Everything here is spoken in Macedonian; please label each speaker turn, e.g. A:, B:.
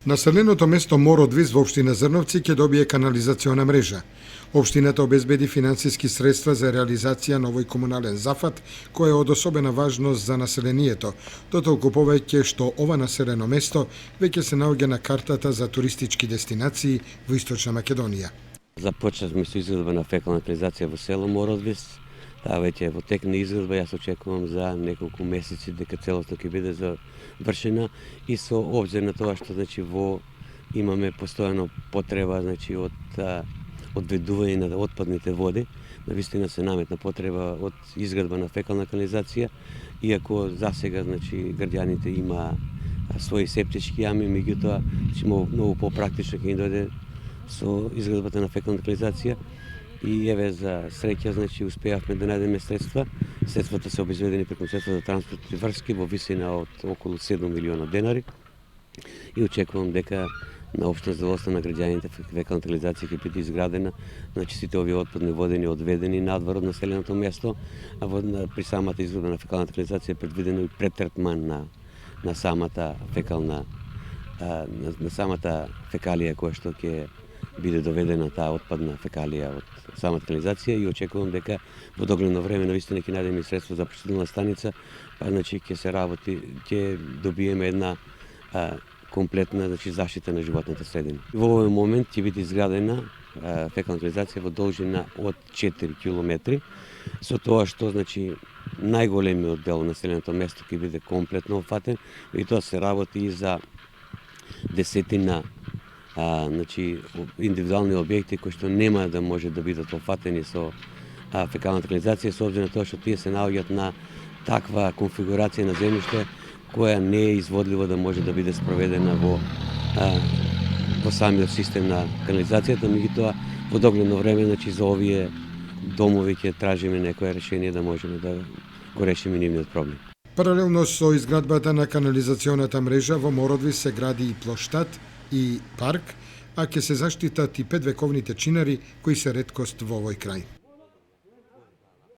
A: Населеното место Мородвис во општина Зрновци ќе добие канализациона мрежа. Општината обезбеди финансиски средства за реализација на овој комунален зафат, кој е од особена важност за населението, дотолку повеќе што ова населено место веќе се наоѓа на картата за туристички дестинации во Источна Македонија.
B: Започнавме со изградба на фекална канализација во село Мородвис. Таа веќе е во тек на изградба, јас очекувам за неколку месеци дека целосно ќе биде завршена и со обзир на тоа што имаме постојано потреба од одведување на отпадните води. Навистина се наметна потреба од изградба на фекална канализација, иако засега граѓаните има своји септички јами, меѓутоа многу попрактично ќе им дојде со изградбата на фекална канализација. И еве за среќа успеавме да најдеме средства. Средствата се обезбедени преку средства за транспорт и врски во висина од околу 7 милиона денари. И очекувам дека на општо задоволство на граѓаните фекална канализација ќе биде изградена, сите овие отпадни води одведени надвор од населеното место, а при самата изградба на фекална канализација е предвидено и претретман на самата фекалија која што ќе биде доведена таа отпадна фекалија од самата канализација и очекувам дека во догледно време навистина ќе најдеме средства за пречистилна станица, ќе се работи, ќе добиеме една комплетна заштита на животната средина. Во овој момент ќе биде изградена фекална канализација во должина од 4 километри, со тоа што најголемиот дел на населеното место ќе биде комплетно опфатен и тоа се работи и за десетина индивидуални објекти кои што нема да може да бидат опфатени со фекалната канализација, со обзир на тоа што тие се наоѓаат на таква конфигурација на земјиште која не е изводливо да може да биде спроведена во самиот систем на канализацијата, меѓутоа во догледно време за овие домови ќе тражиме некое решение да можеме да го решиме нивниот проблем.
A: Паралелно со изградбата на канализационата мрежа во Мородвис се гради и плоштад и парк, а ќе се заштитат и 5 вековните чинари кои се реткост во овој крај.